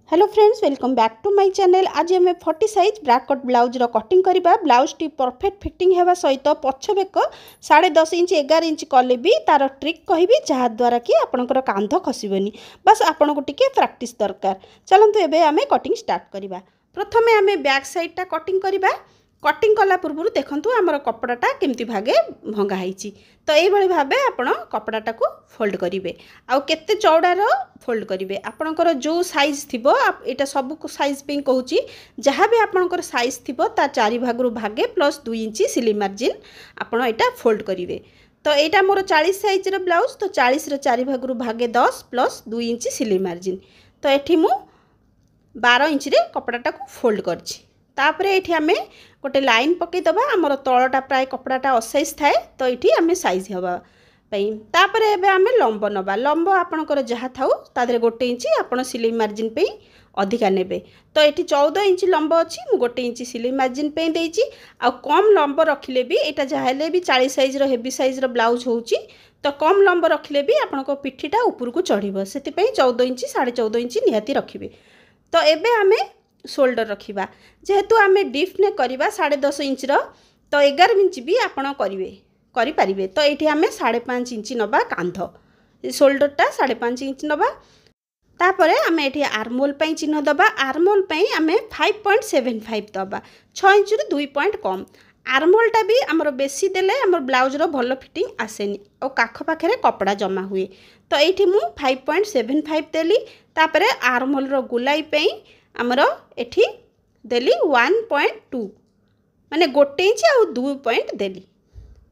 Hello friends, welcome back to my channel. आज आम 40 size ब्राकट ब्लाउज कटिंग करवा। ब्लाउज टी परफेक्ट फिटिंग होगा सहित पछ बेक 10.5 इंच 11 इंच कले भी तार ट्रिक कहि जहाद्वारा कि आपंकर कांध खसबनी। बस आपन को टिके प्रैक्टिस दरकार। चलतु एबे आमे कटिंग स्टार्ट करवा। प्रथमे आमे बैक साइडटा कटिंग करवा। कटिंग कला पूर्व देखंतु आमर कपड़ाटा केमती भागे भंगा होईची। तो यही भावे आपण कपड़ाटा को फोल्ड करेंगे। आउ केते चौड़ार फोल्ड करेंगे आपणकर जो साइज थिबो। एटा सब साइज पे कहूँ जहाँ भी आपणकर साइज थिबो ता 4 भागरु भागे प्लस 2 इंच सिलाई मार्जिन आपण एटा फोल्ड करेंगे। तो यहाँ मोर 40 साइज रो ब्लाउज, तो 40 रो 4 भागरु भागे 10 प्लस 2 इंच सिलाई मार्जिन। तो ये मु 12 इंच रे कपड़ाटा को फोल्ड करछि। तापरे एठी आमे गोटे लाइन पकई दबा। आमर तलटा प्राय कपड़ाटा असाइज थाए, तो ये आमे साइज हवा पई। तापरे एबे आमे लंब नबा। लंब आपणकर जहाँ थाउ तादरे गोटे इंच आपण सिलाई मार्जिन पे अधिका नेबे। तो ये 14 इंच लंब अच्छी, मु गोटे इंच सिलाई मार्जिन पे देइची। आ कम लंब रखिले भी एटा जहाले भी 40 साइज रो हेवी साइज रो ब्लाउज होउची, तो कम लंब रखिले भी आपणको पिठीटा ऊपर को चढ़िबो। सेति पई 14 इंच 14.5 इंच निहाती रखिबे। तो एबे आमे शोल्डर रखिबा। जेहेतु आमे डीप ने करवा 10.5 इंच रो, तो 11 इंच भी आपण करि पारिबे। तो ये आमे 5.5 इंच नबा कांध। शोल्डरटा 5.5 इंच नबा। तापरे आमे एठी आर्महोल पई चिन्ह दबा। आर्महोल पई आमे 5.75 दबा। 6 इंच रु 2 पॉइंट कम। आर्महोलटा भी आमर बेसी देले आमर ब्लाउज रो भलो फिटिंग आसेनी और काख पाखरे कपड़ा जमा हुए। तो एठी मु 5.75 देली। तापरे आर्महोल रो गुलाई पई आमर एठी देली 1.2 माने गोटे इंच आ 2 पॉइंट देली।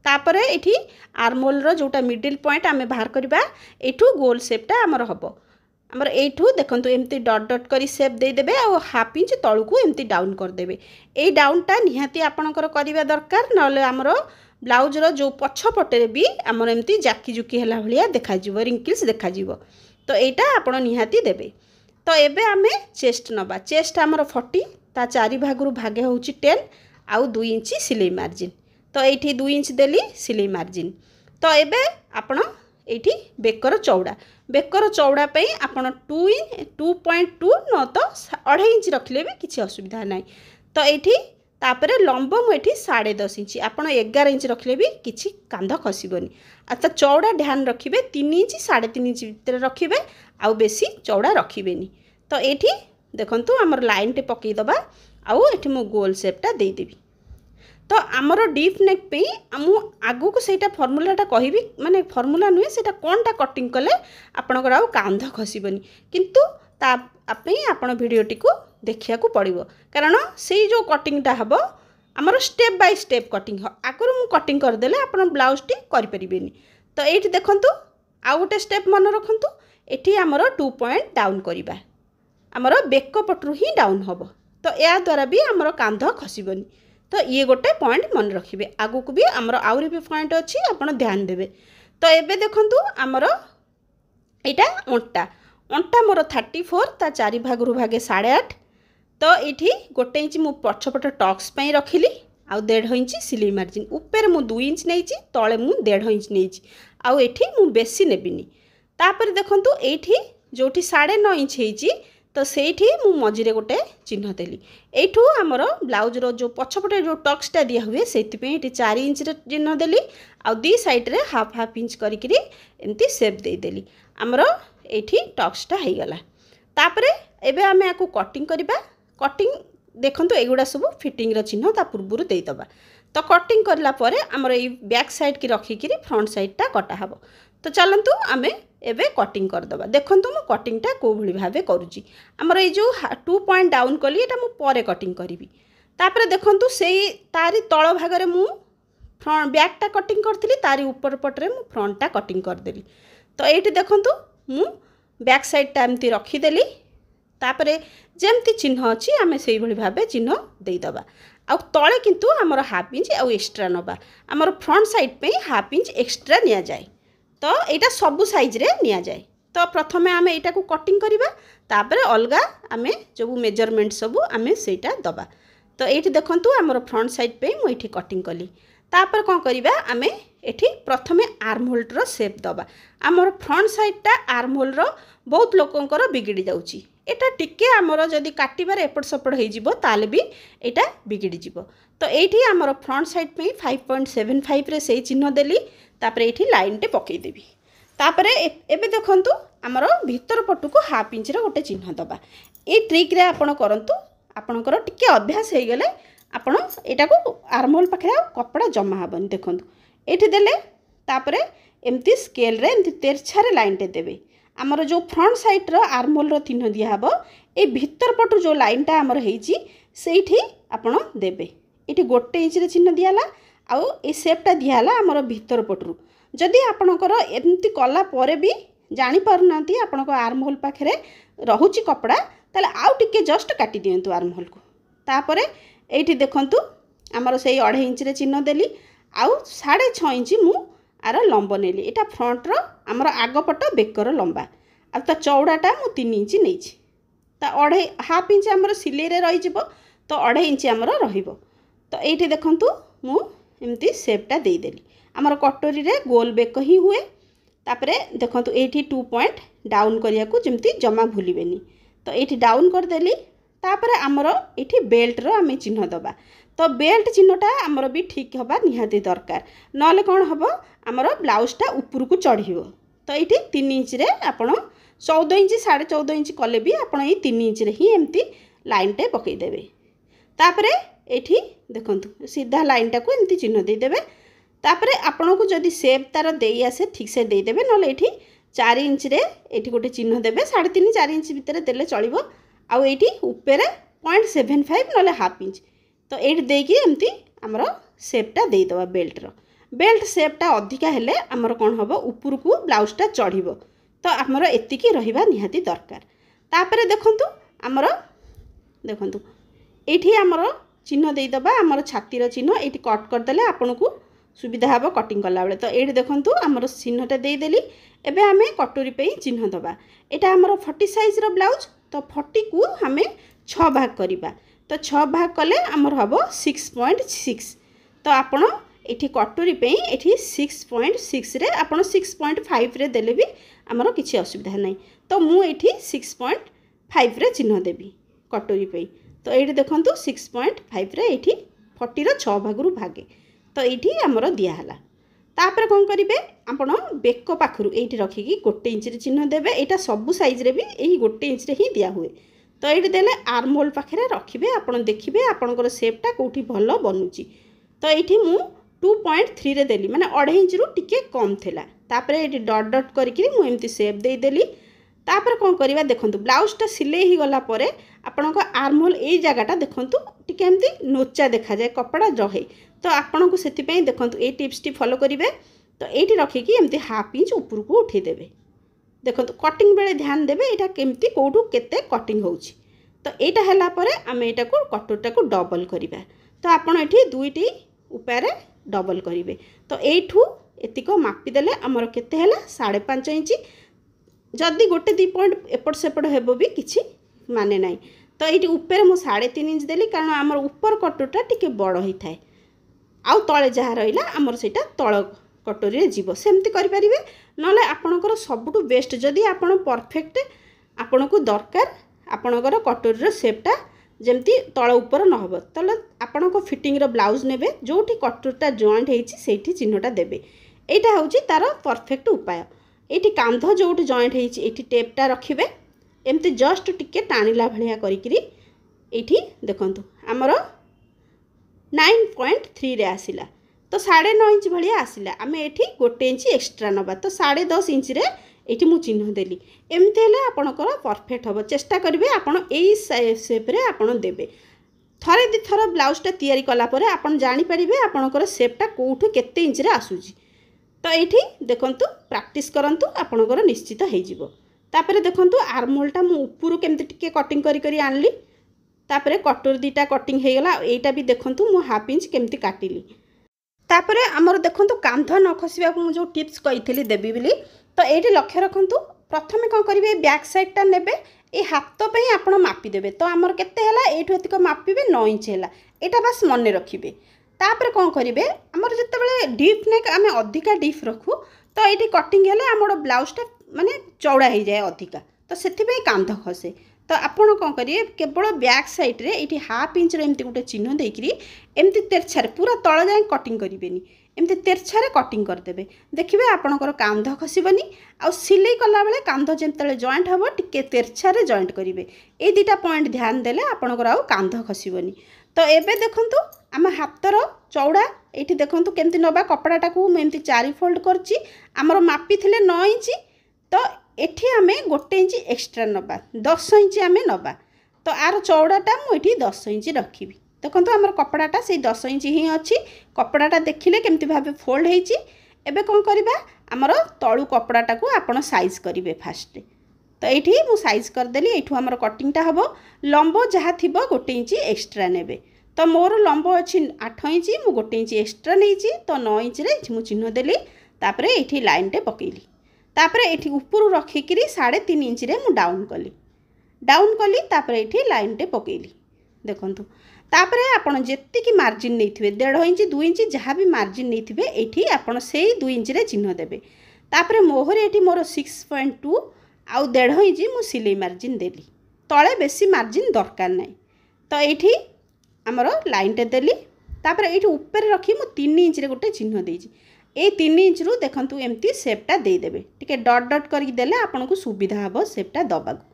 तापरे एठी आर्महोल रो जोटा मिडिल पॉइंट आमे बाहर करबा। एठू गोल शेपटा आमर हबो। आमर एठू देखंतु एमती डॉट डॉट करी शेप दे देबे आ हाफ इंच तळकू एमती डाउन कर देबे। ए डाउनटा निहाती आपणकर करिवा दरकार, नले आमर ब्लाउज रो जो पछ पटे भी आमर एमती जाकी जुकी हला भलिया देखा जिवो, रिंकल्स देखा जिवो। तो एटा आपण निहाती देबे। तो एबे आमे चेस्ट नबा। चेस्ट आमर 40 ता 4 भागरु भागे होउची 10 आउ 2 इंच सिलाई मार्जिन। तो एठी 2 इंच देली सिलाई मार्जिन। तो एबे आपण एठी बेकर चौड़ा। बेकर चौड़ा पे आपण 2.2 न तो 2.5 इंच रखले भी किसी असुविधा नहीं। तो एठी तापरे लंब मु एठी 10.5 इंच आपण 11 इंच रखले भी किसी कांध खसबनी। तो चौड़ा ध्यान रखिबे 3 इंच 3.5 इंच भीतर रखिबे, आउ बेसी चौड़ा रखिबेनी। तो एठी देखंतु हमर लाइन टे पकई दबा। आउ एठी मु गोल शेपटा दे देबी। तो आमर डीप नेक पे मु आगु को सेटा फॉर्मूलाटा कहिबी, माने फॉर्मूला नुहे सेटा कोनटा कटिंग कले आपनकर आउ कांध खसबनी। किंतु ता आपे आपण वीडियोटी को देखिया को पड़िबो, कारण से जो कटिंगटा हबो आमर स्टेप बाय स्टेप कटिंग हो। आगु मु कटिंग कर देले आपण ब्लाउज टी करि परिबेनी। तो एठी देखंतु आउ गोटे स्टेप मन रखंतु। एठी आमर 2 पॉइंट डाउन करिबा। आमर बेक पटरू ही डाउन हबो। तो या द्वारा भी आमर कांध खसबनी। तो ये गोटे पॉइंट मन रखिबे। आगु को भी आमर आउरी भी पॉइंट अछि, आपण ध्यान देबे। तो एबे देखंतु आमर एटा अंटा मोर 34 ता 4 भागरु भागे 8.5। तो एठी गोटे इंच मु पछपट टक्स पई रखिली आउ 1.5 इंच सिलाई मार्जिन। ऊपर मु 2 इंच नेइची, तळे मु 1.5 इंच नेइची। आउ एठी मु बेसी नेबिनी। तापर देखंतु एठी जोठी 9.5 इंच हेइची, तो सेठी मु मझिरे गोटे चिन्ह देली। एठू आमर ब्लाउज रो जो पछपटे जो टक्सटा दिया हुए सेति पे एठी 4 इंच रे चिन्ह देली। आ दी साइड रे हाफ इंच करिकरी एमती शेप दे देली। आमर एठी टक्सटा हे गला। तापरे एबे आमे आकु कटिंग करबा। कटिंग देखंतु एगुडा सब फिटिंग रो चिन्ह ता पूर्वरु देई दबा। तो कटिंग करला परे आमर ए बैक साइड की रखिकरी फ्रंट साइडटा कटा हबो। तो चलंतु आमे एबे कटिंग कर दबा। देखंतु मु कटिंगटा को भली भाबे करूची। हमर ए जो 2 पॉइंट डाउन कली एटा मु परे कटिंग करिवि। तापरे देखंतु सेई तारी तळ भागरे मु फ्रंट बैकटा कटिंग करथिली, तारी ऊपर पटरे मु फ्रंटटा कटिंग कर देली। तो एठी देखंतु मु बैक साइडटा एमती रखी देली। तापरे जेमती चिन्ह अछि आमे सेई भली भाबे चिन्ह देई दबा। आ तळे किंतु हमर हाफ इंच आ एक्स्ट्रा नबा। हमर फ्रंट साइड पे हाफ इंच एक्स्ट्रा निया जाय। तो यहाँ सबू साइज रे निया जाए। तो प्रथमे आमे एटा को कटिंग करिबा। तापरे अलगा आमे जो मेजरमेंट सबू आमे सेटा दबा। तो एठी देखंतु हमर फ्रंट साइड पे मु एठी कटिंग कली। तापर कोन करिबा आमे एठी प्रथमे आर्म होल्ड रो शेप दबा। हमर फ्रंट साइडटा आर्म होल्ड रो बहुत लोकंकर बिगड़ी जाउची। एटा टिके आमर जदि काटिबार एपट सपट हो ताले भी एटा बिगिड़ी जीवो। तो ये आमर फ्रंट साइड पे 5.75 रे से चिन्ह देली तापर ये लाइन टे पकईदेवी। तापर एबे देखंतु आमर भीतर पटु को हाफ इंच रे गोटे चिन्ह दबा। ये ट्रिक रे आपण करंतु आपणकर टिके अभ्यास हो गले आपण एटा को आर्महोल पाखे कपड़ा जमा हबनी। देखंतु एठी देले तापर एमती स्केल रे एमती तेरछारे लाइन टे देबे। आमर जो फ्रंट साइड रो आर्महोल रो चिन्ह दिया हबो ए भीतर पटु जो लाइन टा आमर हेची सेठी आपण देबे। एठी गोटे इंच रे चिन्ह दियाला आउ ए शेपटा दियाला आमर भीतर पटु। जदि आपणकर एमती कला परे भी जानी पारुनांती आपणको आर्महोल पाखे रहुची कपड़ा ताले आउ टिके जस्ट काटी दियंतु आर्महोल को। तापर एठी देखंतु आमर सेही 2.5 इंच रे चिन्ह देली आउ 6.5 इंच मु आर लंब नेली। एटा फ्रंट रो आमर आगपट बेकर लंबा आ ता चौड़ाटा मु 3 इंच नेछि। ता 2.5 हाफ इंच आमर सिलाई रे रही जिवो तो 2.5 इंच आमर रहिबो। तो एठी देखंतु मु एमती शेपटा देई देली। आमर कटोरी रे गोल बेक ही हुए। तापर देखंतु एठी 2 पॉइंट डाउन करिया को जेमती जमा भूलिबेनी। तो एठी डाउन कर देली। तापर आमर एठी बेल्ट रो आमे चिन्ह दबा। तो बेल्ट चिन्हटा आमर भी ठीक हबा निहाती दरकार नले कोन हबो आमर ब्लाउजटा ऊपर को चढ़िबो। तो एठी 3 इंच रे आपण 14 इंच 14.5 इंच कले भी आपण ए 3 इंच रे ही एमती लाइन टे पकई देबे। तापर एठी देखंतु सीधा लाइन टा को एमती चिन्ह दे देबे। तापर आपण को जदी शेप तार देई आसे ठीक से दे देबे नले एठी 4 इंच रे एठी गोटे चिन्ह देबे 3.5 4 इंच भितर देले चलिबो। आउ एठी ऊपर 0.75 नले हाफ इंच। तो एठी देकी एमती हमर शेपटा देई दबा बेल्ट रो। बेल्ट शेपटा अधिका हेले हमर कोन हबो ऊपर को ब्लाउजटा चढ़िबो। तो हमर एतिकी रहिबा निहाती दरकार। तापर देखंतु हमर देखंतु एठी हमर चिन्ह देई दबा हमर छाती रो चिन्ह एठी कट कर देले आपन को सुविधा हबो कटिंग कला बेले। तो एठी देखंतु हमर चिन्हटा देई देली। एबे हमें कटोरी पे चिन्ह दबा। एटा हमर 40 साइज रो ब्लाउज। तो 40 को हमें 6 भाग करिबा। तो 6 भाग कले हमर हबो 6.6। तो आपण एठी कटोरी पे एठी 6.6 रे आपण 6.5 रे देले भी हमर किछि असुविधा नै। तो मु एठी 6.5 रे चिन्ह देबी कटोरी पे। तो एठी देखंतु 6.5 रे एठी 40 रो 6 भागरु भागे। तो एठी हमर दिया हला। तापर कोन करिवे आपण बेक पाखरु एठी रखिकी 1 इंच रे चिन्ह देबे। एटा सब साइज रे भी एही 1 इंच रे ही दिया हुए। तो ये देले आर्महोल पाखे रखिए आपड़ देखिए आपणकर शेपटा कौटी भल बनूची। तो ये मु 2.3 रे देली माने 2.5 इंच रु टिके कम थिला। तापर ये डट डट करके मु एमती शेप दे देली। तापर कौन करवा देखंतु ब्लाउजटा सिले ही गला परे आपणको आर्महोल ए जगहटा देखंतु टिके एमती नोचा देखा जाए कपड़ा रहे। तो आपन को सेति पई देखंतु ए टिप्स टी फॉलो करिवे। तो एठी रखिकी एमती हाफ इंच ऊपर को उठे देबे। देखो कटिंग बेले ध्यान देवे यहाँ केमती कौटू केते कटिंग होउछि। तो यहाँ है पर आम यहाँ को कटोरटा को डबल करवा। तो आपड़ ये दुईटी उपाय डबल करेंगे। तो यू एतिक मापिदेले आमर केते है 5.5 इंच। जदि गोटे 2 पॉइंट एपट सेपट हेबो भी किछि माने नाई। तो ये ऊपर मु 3.5 इंच देली कारण आमर ऊपर कटोरटा टिके बड़ होता है। आउ तले जहाँ रहा आमर सेटा तल कटोरी रे जीवो सेमती करि परिबे। नले आपणकर सबुठु बेस्ट जदि आपण परफेक्ट आपण को दरकार आपणकर कटोरी रो शेपटा जेमती तळ ऊपर न होबो। तले आपण को फिटिंग रो ब्लाउज नेबे जोठी कटोरटा जॉइंट हेछि सेठी चिन्हटा देबे। एटा होछि तार परफेक्ट उपाय। एठी कांध जोठी जॉइंट हेछि एठी टेपटा रखिबे एमती जस्ट टिके टाणिला भलिया करिकरी एठी देखंतु हमर 9.3 रे आसिला। तो 9.5 इंच भाया आसला आम एठी 1 इंच एक्सट्रा नबा। तो 10.5 इंच रे एठी मु चिन्ह देली। एमती हेले आपणकर परफेक्ट हम। चेष्टा करेंगे आपड़ यही शेप रे आपड़ देबे। थरे दी थर ब्लाउजटा तैयारी कला परे आपड़ जानि परिबे आपणकर शेपटा कोठु केते इंच रे आसुची। तो एठी देखंतु प्रैक्टिस करंतु आपणकर निश्चित हो जिवो। तापरे देखंतु आर्महोलटा मु ऊपर केमती टिके कटिंग करी करी आनली। तापरे कटोर दीटा कटिंग हो गला। एटा भी देखंतु मु हाफ इंच केमती काटिली। तापरे आमर देखंतु कांध न खसिबा को जो टिप्स कही देबी बोली। तो ये लक्ष्य रखंतु प्रथमे कौन करेंगे बैक साइडटा नेबे ये हाथ पे आप मापिदेवे। तो आमर केते हैला एठु एतिक मापिबे 9 इंच हैला एटा बस मन रखिबे। तापर कौन करेंगे आमर जितेबाला डीप नेक आम अधिका डीप रखू तो ये कटिंग हेले आमर ब्लाउजटा माने चौड़ा हो जाए अधिका। तो से कांध खसे। तो आपण कौन करिए केवल बैक साइड रे ये हाफ इंच एमती गोटे चिन्ह देकरी एमती तेरछार पूरा तल जाए कटिंग करेंगे एमती तेरछार कटिंग करदे देखिए आपणकर कांध खसबनी आ सिलाई कला बेले कांध जिते जॉइंट हम टिके तेरछार जॉइंट करेंगे ये दुटा पॉइंट ध्यान देले आपणकर आउ कांध खसबनी। तो एबे देखंतु आम हाथर चौड़ा ये देखंतु केमती नबा कपड़ाटा को एमती 4 फोल्ड करची आमर मापी थिले 9 इंच तो एठी आमे गोटे इंच एक्स्ट्रा नबा 10 इंच आमे नबा तो आर चौड़ाटा मुझे 10 इंच रखी देखो आमर कपड़ाटा से 10 इंच ही अच्छी कपड़ाटा देखिले केमती भाव फोल्ड होइची। एबे कौन करबा आमर तळु कपड़ाटा को आपण साइज करिवे फास्ट तो ये मु साइज करदेली एठू आमर कटिंगटा हम लंब जहाँ थी गोटे इंच एक्स्ट्रा नेबे तो मोर लंब अच्छी 8 इंच मु गोटे इंच एक्स्ट्रा नहीं तो 9 इंच रे मु चिन्ह देली तापरे एठी लाइनटे पकेली तापरे एठी ऊपर रखिकी 3.5 इंच रे मु डाउन कली तापरे एठी लाइनटे पकेली देखंतु तापरे आपण जेतिकी मार्जिन नैथिबे 1.5 इंच 2 इंच जहाँ भी मार्जिन नैथिबे एठी आपण सेही 2 इंच रे चिन्ह देबे तापरे मोहर एठी मोर 6.2 आउ 1.5 इंच मु सिलाई मार्जिन देली तले बेसी मार्जिन दरकार नाही तो एठी आमर लाइनटे देली तापरे एठी ऊपर रखी मु 3 इंच रे गोटे चिन्ह देइची ए 3 इंच रु देखंतु एमती शेपटा दे देबे टिके डॉट डॉट करके देले आपन को सुविधा हबो शेपटा दबाक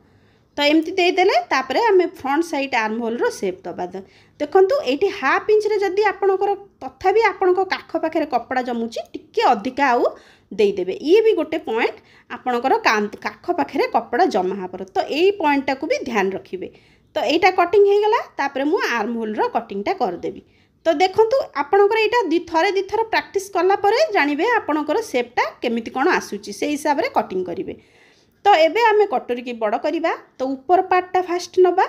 तो एमती दे देले तापरे हमें फ्रंट साइड आर्म होल रो शेप दबा देखंतु एठी हाफ इंच रे जदी आपनकर तथापि आपनको काख पाखरे कपड़ा जमुची टिके अधिका आउ दे देबे ये भी गोटे पॉइंट आपनकर काख पाखरे कपड़ा जमा हापर तो एई पॉइंट को भी ध्यान रखिबे। तो एटा कटिंग हे गला तापरे मु आर्म होल रो कटिंगटा कर देबी तो देखंतु आपनकर एटा थरे दी थर प्रैक्टिस कला परे जानिबे आपनकर शेपटा केमिति कोन आसुची से हिसाब रे कटिंग करिवे। तो एबे आमे कटोरी की बड़ करिबा तो ऊपर पार्टटा फास्ट नबा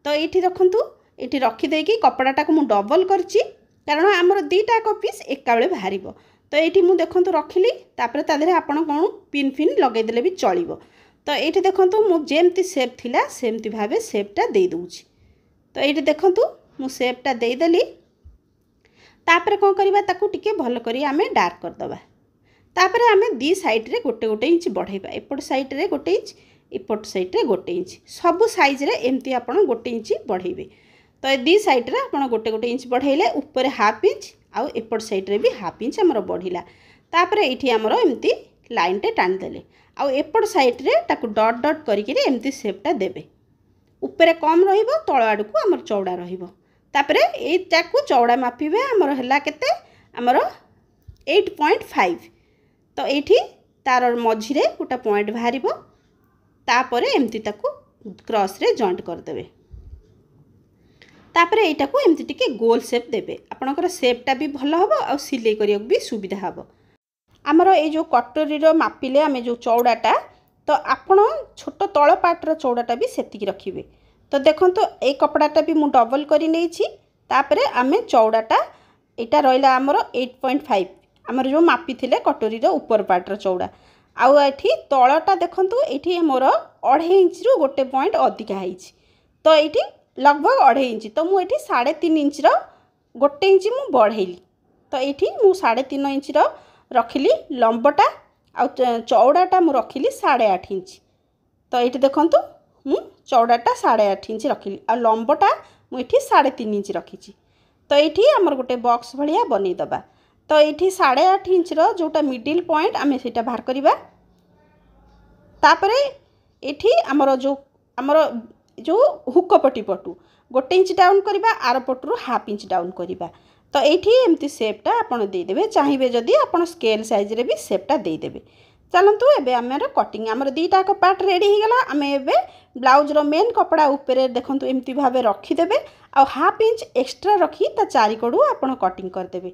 तो एठी देखंतु एठी रखी देकी कपड़ाटा को मु डबल करची कारण हमर दीटा को पीस एका बेले बाहरिबो तो एठी मु देखंतु रखिली तापरे ता देरे आपण कोन पिन फिन लगे देले भी चलिबो तो एठी देखंतु मु जेमती शेप थिला सेमती भाबे शेपटा दे दोउची तो एठी देखंतु मु शेपटा दे देली तापरे कोन करिबा ताकू टिके भल करी आमे डार्क कर दबा तापरे आमे दी साइड रे गोटे गोटे इंच बढ़ाइबा एपट साइड रे गोटे इंच एपट साइड रे गोटे इंच सब साइज रे एमती आपण गोटे इंच बढ़ाइबे तो दी साइड रे आपण गोटे गोटे इंच बढ़ाइले ऊपर हाफ इंच आउ एपट साइड रे भी हाफ इंच हमर बढ़िला तापरे एठी हमर एमती लाइन टे टान देले आउ एपट साइड रे ताकू डॉट डॉट करिके एमती शेपटा देबे ऊपर कम रहिबो तळ आडू को हमर चौड़ा रहिबो तापरे एटा को चौड़ा मापिबे हमर हला केते हमर 8.5 तो एठी तार मझी रे गोटा पॉइंट बाहरिबो तापरे एमती ताकू क्रॉस रे जॉइंट कर देबे तापरे एटा को एमती टिके गोल शेप देबे आपनकर शेपटा भी भलो हबो आ सिलाई करियो भी सुविधा हबो। हमर ए जो कटोरी रो मापिले आमे जो चौड़ाटा तो आपण छोट तळ पार्ट रो चौड़ाटा भी सेतिकी रखिबे तो देखंतु ए कपड़ाटा भी मु डबल करी नेछि तापरे आमे चौड़ाटा एटा रहिला हमर 8.5 हमर जो मापी थिले कटोरी रो ऊपर पार्ट रो चौड़ा आउ एठी तळटा देखंतु एठी मोर 2.5 इंच रु गोटे पॉइंट अधिका हिची तो एठी लगभग 2.5 इंच तो मु एठी 3.5 इंच रो गोटे इंच मु बढ़ेली तो एठी मु 3.5 इंच रो रखिली लंबटा आ चौड़ाटा मु रखिली 8.5 इंच तो एठी देखंतु मु चौड़ाटा 8.5 इंच रखिली आ लंबटा मु एठी 3.5 इंच रखिची तो एठी हमर गोटे बॉक्स भलिया बनै दबा तो एठी 8.5 इंच रो जोटा मिडिल पॉइंट आमे सेटा बाहर करिबा तापरे एठी हमर जो हुक पटी पटू गोटे इंच डाउन करिबा आर पटरू हाफ इंच डाउन करिबा तो एठी एमती शेपटा आपण दे देबे चाहिबे जदी आपण स्केल साइज रे भी शेपटा दे देबे। चलंतु एबे हमर कटिंग हमर दीटा को पार्ट रेडी हो गला आमे एबे ब्लाउज रो मेन कपड़ा ऊपर देखंतु एमती भाबे रखी देबे आ हाफ इंच एक्स्ट्रा रखी ता चारि कोडू आपण कटिंग कर देबे।